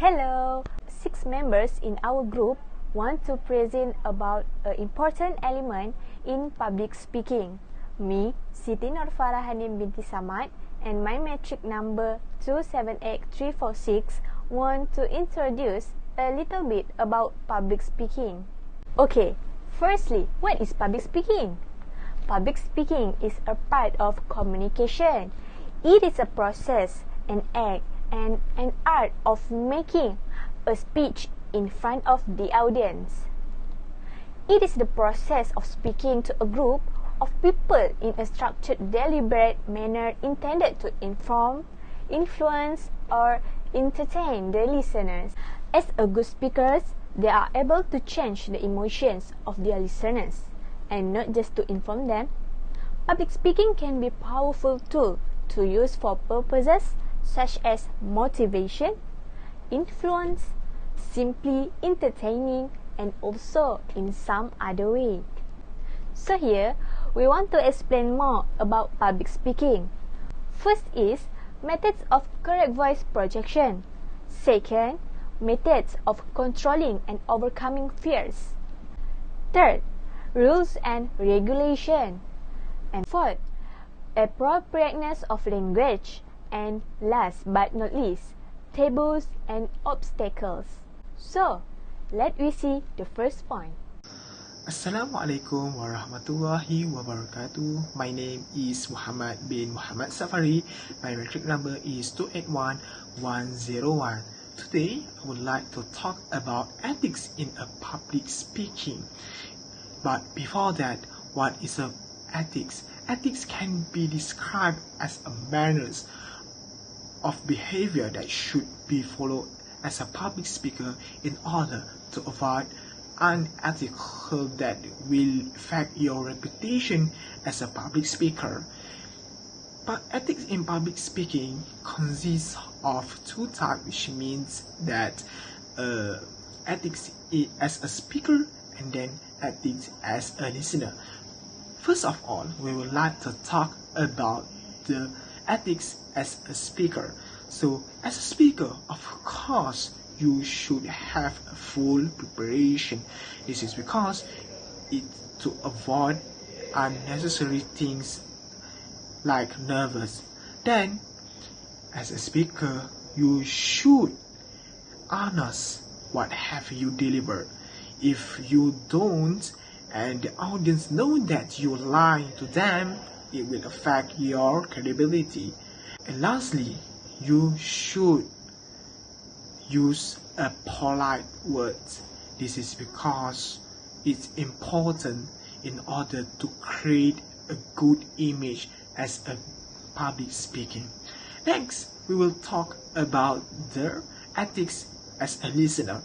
Hello! 6 members in our group want to present about an important element in public speaking. Me, Siti Norfarahanim binti Samad, and my metric number 278346 want to introduce a little bit about public speaking. Okay, firstly, what is public speaking? Public speaking is a part of communication. It is a process, an act, and an art of making a speech in front of the audience. It is the process of speaking to a group of people in a structured, deliberate manner intended to inform, influence, or entertain the listeners. As a good speakers, they are able to change the emotions of their listeners, and not just to inform them. Public speaking can be a powerful tool to use for purposes such as motivation, influence, simply entertaining, and also in some other way. So here, we want to explain more about public speaking. First is methods of correct voice projection. Second, methods of controlling and overcoming fears. Third, rules and regulation. And fourth, appropriateness of language. And last but not least, taboos and obstacles. So, let we see the first point. Assalamualaikum warahmatullahi wabarakatuh. My name is Muhammad bin Muhammad Safari. My metric number is 281101. Today, I would like to talk about ethics in a public speaking. But before that, what is a ethics? Ethics can be described as a manners of behavior that should be followed as a public speaker in order to avoid unethical that will affect your reputation as a public speaker. But ethics in public speaking consists of two types, which means that ethics as a speaker and then ethics as a listener. First of all, we would like to talk about the ethics as a speaker. So, as a speaker, of course, you should have a full preparation. This is because to avoid unnecessary things like nervous. Then, as a speaker, you should honest what have you delivered. If you don't, and the audience know that you lie to them, it will affect your credibility. And lastly, you should use a polite words. This is because it's important in order to create a good image as a public speaking. Next, we will talk about the ethics as a listener.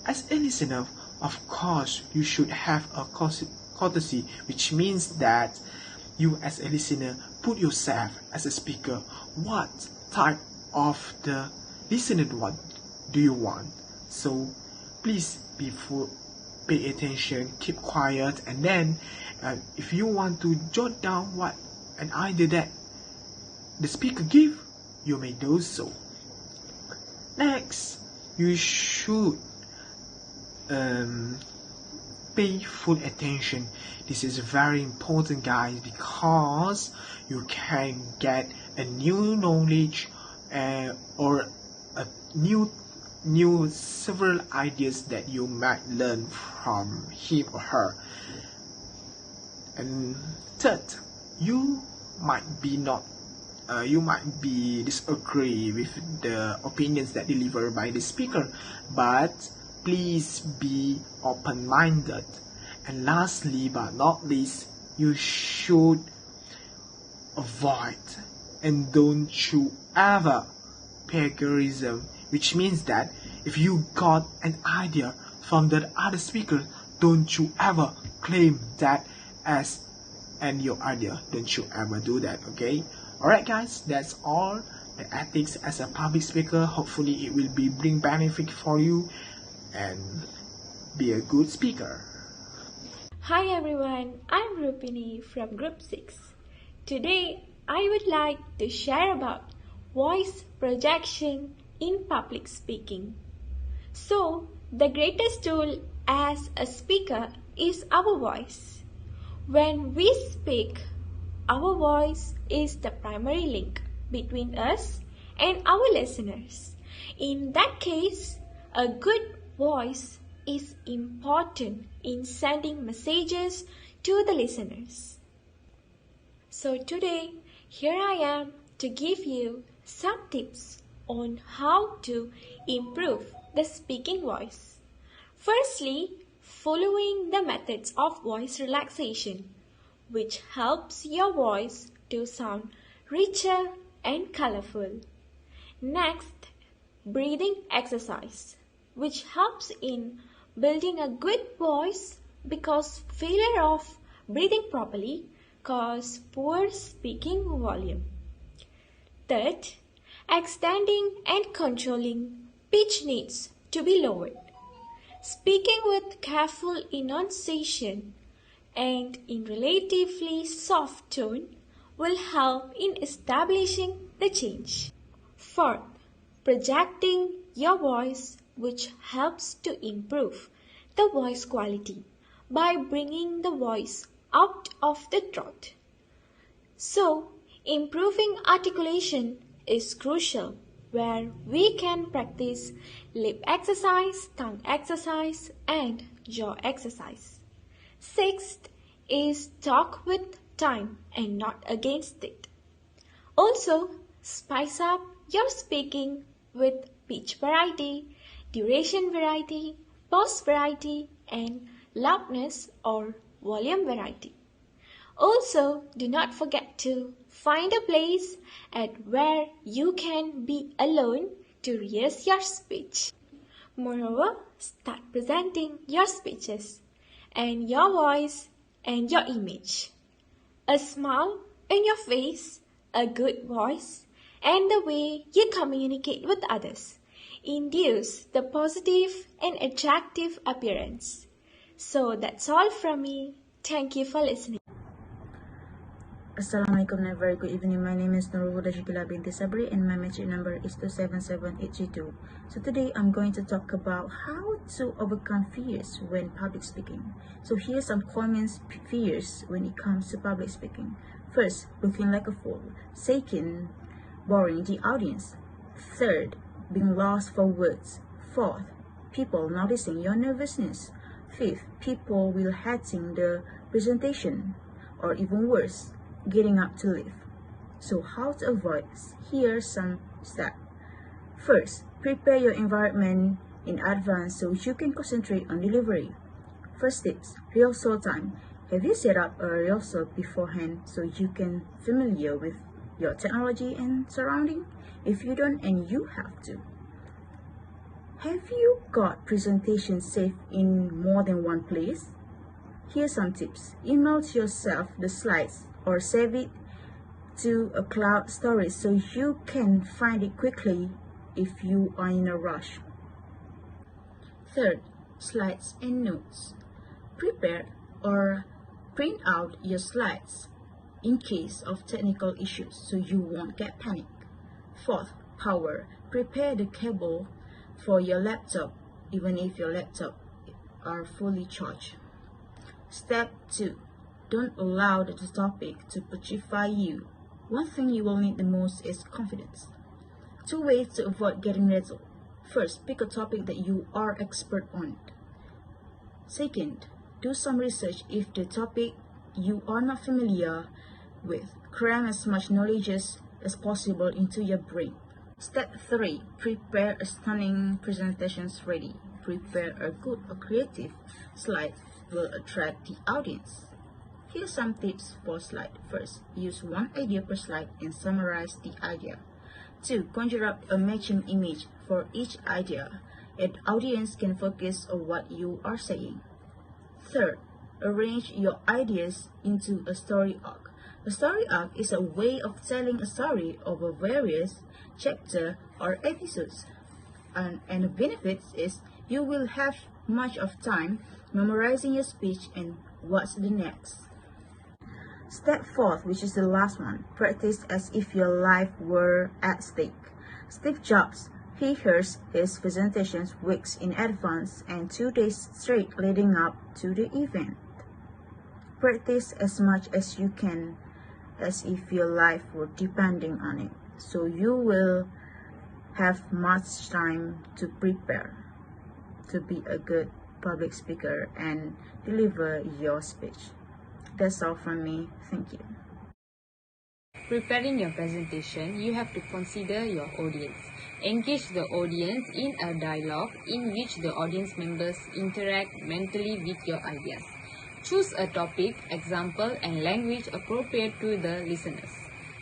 As a listener, of course, you should have a courtesy, which means that you as a listener put yourself as a speaker. What type of the listener do you want? So please pay attention, keep quiet, and then if you want to jot down what an idea that the speaker give, you may do so. Next, you should pay full attention. This is very important, guys, because you can get a new knowledge or a new several ideas that you might learn from him or her. And third, you might be disagree with the opinions that delivered by the speaker, but please be open-minded. And lastly but not least, you should avoid and don't you ever plagiarism, which means that if you got an idea from the other speaker, don't you ever claim that as your idea. Don't you ever do that, okay? Alright guys, that's all the ethics as a public speaker. Hopefully it will bring benefit for you and be a good speaker. Hi everyone, I'm RUHPINI from Group 6. Today, I would like to share about voice projection in public speaking. So, the greatest tool as a speaker is our voice. When we speak, our voice is the primary link between us and our listeners. In that case, a good voice is important in sending messages to the listeners. So today, here I am to give you some tips on how to improve the speaking voice. Firstly, following the methods of voice relaxation, which helps your voice to sound richer and colorful. Next, breathing exercise, which helps in building a good voice because failure of breathing properly cause poor speaking volume. Third, extending and controlling pitch needs to be lowered. Speaking with careful enunciation and in relatively soft tone will help in establishing the change. Fourth, projecting your voice, which helps to improve the voice quality by bringing the voice out of the throat. So, improving articulation is crucial, where we can practice lip exercise, tongue exercise, and jaw exercise. Sixth is talk with time and not against it. Also, spice up your speaking with pitch variety, duration variety, pause variety, and loudness or volume variety. Also, do not forget to find a place at where you can be alone to rehearse your speech. Moreover, start presenting your speeches and your voice and your image. A smile on your face, a good voice, and the way you communicate with others induce the positive and attractive appearance. So that's all from me. Thank you for listening. Assalamualaikum and a very good evening. My name is NURUL binti Sabri and my metric number is 277832. So today I'm going to talk about how to overcome fears when public speaking. So here's some common fears when it comes to public speaking. First, looking like a fool. Second, boring the audience. Third, being lost for words. Fourth, people noticing your nervousness. Fifth, people will hating the presentation. Or even worse, getting up to leave. So how to avoid? Here's some steps. First, prepare your environment in advance so you can concentrate on delivery. First tips, rehearsal time. Have you set up a rehearsal beforehand so you can familiar with your technology and surrounding? If you don't and you have to. Have you got presentation saved in more than one place? Here's some tips. Email to yourself the slides or save it to a cloud storage so you can find it quickly if you are in a rush. Third, slides and notes. Prepare or print out your slides in case of technical issues so you won't get panic. Fourth, power. Prepare the cable for your laptop even if your laptop are fully charged. Step 2. Don't allow the topic to petrify you. One thing you will need the most is confidence. 2 ways to avoid getting rattled. First, pick a topic that you are expert on. Second, do some research if the topic you are not familiar with. Cram as much knowledge as possible into your brain. Step 3. Prepare a stunning presentations ready. Prepare a good or creative slide will attract the audience. Here's some tips for slide. First, use one idea per slide and summarize the idea. 2. Conjure up a matching image for each idea. An audience can focus on what you are saying. Third, arrange your ideas into a story arc. A story arc is a way of telling a story over various chapters or episodes. And the benefits is you will have much of time memorizing your speech and what's the next. Step 4, which is the last one, practice as if your life were at stake. Steve Jobs He hears his presentations weeks in advance and 2 days straight leading up to the event. Practice as much as you can, as if your life were depending on it, so you will have much time to prepare to be a good public speaker and deliver your speech. That's all from me. Thank you. Preparing your presentation, you have to consider your audience. Engage the audience in a dialogue in which the audience members interact mentally with your ideas. Choose a topic, example, and language appropriate to the listeners.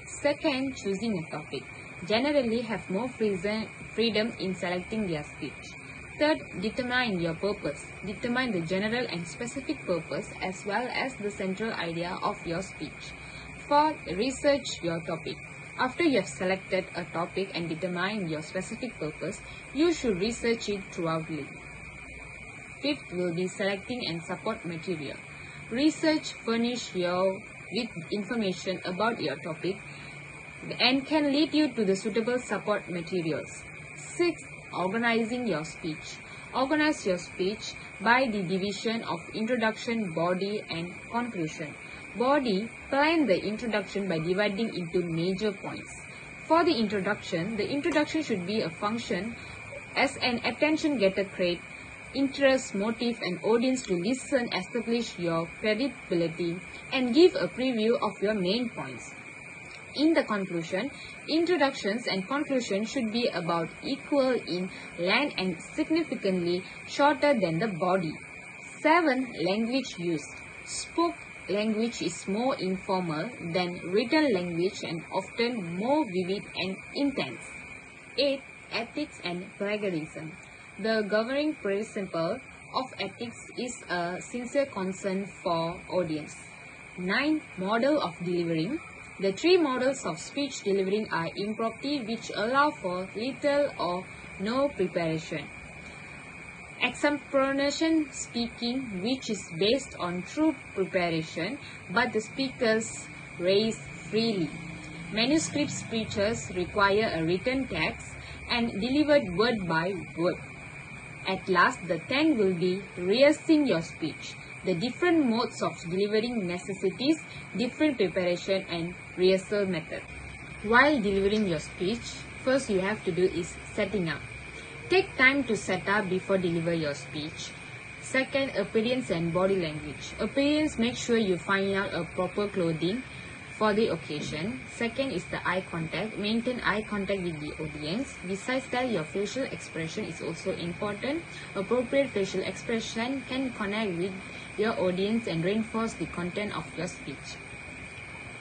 Second, choosing a topic. Generally have more freedom in selecting their speech. Third, determine your purpose. Determine the general and specific purpose as well as the central idea of your speech. Fourth, research your topic. After you have selected a topic and determined your specific purpose, you should research it thoroughly. Fifth will be selecting and support material. Research furnish you with information about your topic and can lead you to the suitable support materials. Sixth, organizing your speech. Organize your speech by the division of introduction, body, and conclusion. Body, plan the introduction by dividing into major points. For the introduction should be a function as an attention getter, create interest, motive, and audience to listen, establish your credibility, and give a preview of your main points. In the conclusion, introductions and conclusion should be about equal in length and significantly shorter than the body. 7. Language used. Spoke language is more informal than written language and often more vivid and intense. 8. Ethics and plagiarism. The governing principle of ethics is a sincere concern for audience. 9. Model of delivering. The 3 models of speech delivering are impromptu, which allow for little or no preparation. Extemporaneous speaking, which is based on true preparation, but the speakers raise freely. Manuscript speeches require a written text and delivered word by word. At last, the 10 will be rehearsing your speech. The different modes of delivering necessitates different preparation and rehearsal method. While delivering your speech, first you have to do is setting up. Take time to set up before deliver your speech. Second, appearance and body language. Appearance, make sure you find out a proper clothing for the occasion. Second is the eye contact. Maintain eye contact with the audience. Besides that, your facial expression is also important. Appropriate facial expression can connect with your audience and reinforce the content of your speech.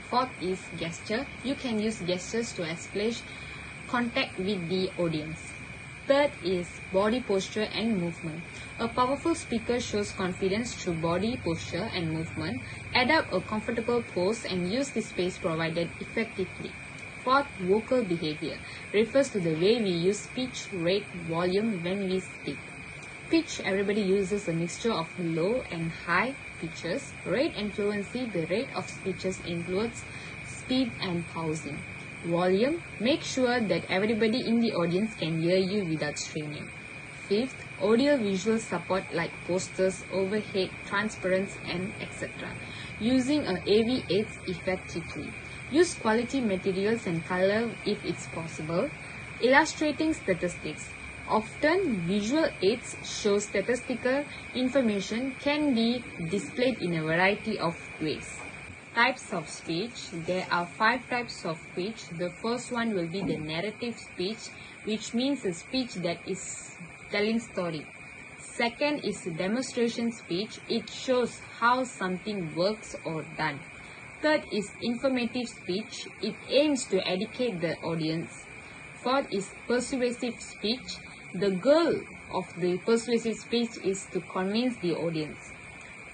Fourth is gesture. You can use gestures to establish contact with the audience. Third is body posture and movement. A powerful speaker shows confidence through body posture and movement. Adapt a comfortable pose and use the space provided effectively. Fourth, vocal behavior. Refers to the way we use pitch, rate, volume when we speak. Pitch, everybody uses a mixture of low and high pitches. Rate and fluency, the rate of speeches includes speed and pausing. Volume, make sure that everybody in the audience can hear you without straining. Fifth, audio-visual support like posters, overhead, transparents, and etc. Using a AV aids effectively. Use quality materials and color if it's possible. Illustrating statistics. Often, visual aids show statistical information can be displayed in a variety of ways. Types of speech. There are 5 types of speech. The first one will be the narrative speech, which means a speech that is telling story. Second is demonstration speech. It shows how something works or done. Third is informative speech. It aims to educate the audience. Fourth is persuasive speech. The goal of the persuasive speech is to convince the audience.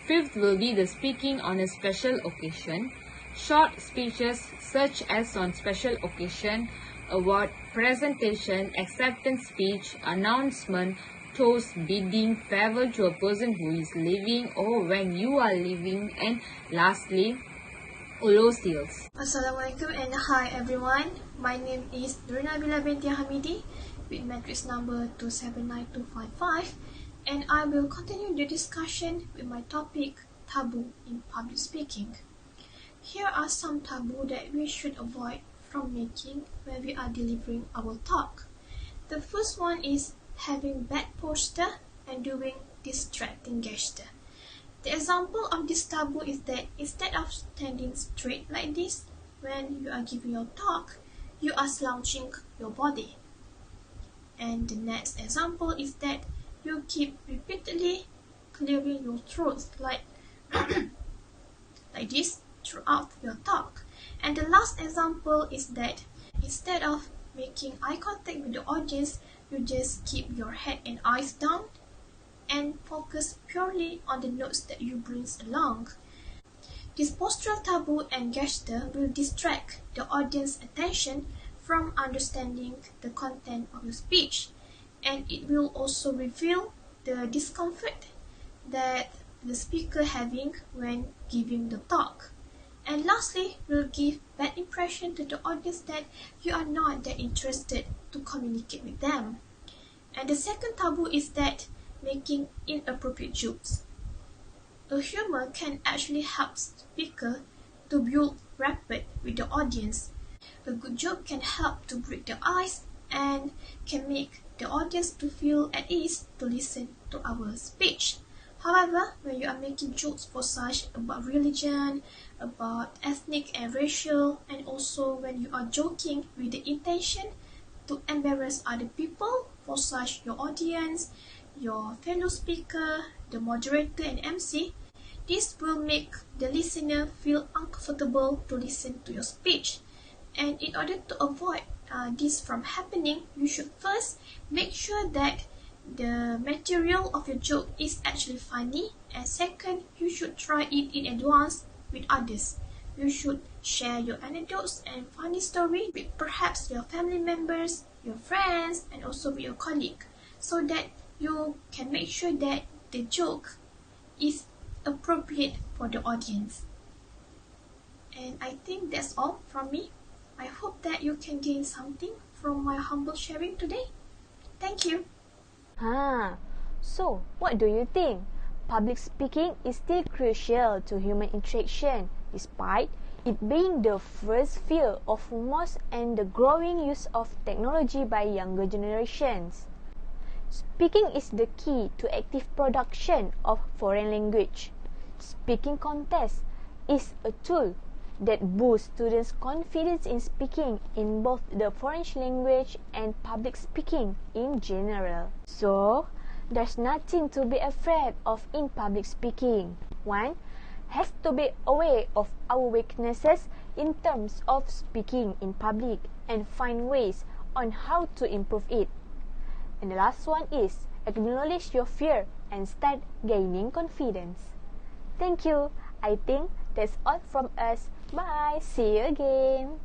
Fifth will be the speaking on a special occasion. Short speeches such as on special occasion, award, presentation, acceptance speech, announcement, toast, bidding, farewell to a person who is leaving or when you are leaving, and lastly, ulosials. Assalamualaikum and hi everyone. My name is NABILA binti Hamidi with matrix number 279255, and I will continue the discussion with my topic, taboo in public speaking. Here are some taboo that we should avoid from making when we are delivering our talk. The first one is having bad posture and doing distracting gesture. The example of this taboo is that instead of standing straight like this when you are giving your talk, you are slouching your body. And the next example is that you keep repeatedly clearing your throat like like this throughout your talk. And the last example is that instead of making eye contact with the audience, you just keep your head and eyes down and focus purely on the notes that you bring along. This postural taboo and gesture will distract the audience's attention from understanding the content of your speech, and it will also reveal the discomfort that the speaker having when giving the talk. And lastly, will give bad impression to the audience that you are not that interested to communicate with them. And the second taboo is that making inappropriate jokes. A humor can actually help speaker to build rapport with the audience. A good joke can help to break the ice and can make the audience to feel at ease to listen to our speech. However, when you are making jokes for such about religion, about ethnic and racial, and also when you are joking with the intention to embarrass other people, for such your audience, your fellow speaker, the moderator and MC, this will make the listener feel uncomfortable to listen to your speech. And in order to avoid this from happening, you should first make sure that the material of your joke is actually funny, and second, you should try it in advance with others. You should share your anecdotes and funny story with perhaps your family members, your friends, and also with your colleague, so that you can make sure that the joke is appropriate for the audience. And I think that's all from me. I hope that you can gain something from my humble sharing today. Thank you. So what do you think? Public speaking is still crucial to human interaction, despite it being the first field of most and the growing use of technology by younger generations. Speaking is the key to active production of foreign language. Speaking contest is a tool that boosts students' confidence in speaking in both the foreign language and public speaking in general. So, there's nothing to be afraid of in public speaking. One has to be aware of our weaknesses in terms of speaking in public and find ways on how to improve it. And the last one is acknowledge your fear and start gaining confidence. Thank you. I think that's all from us. Bye. See you again.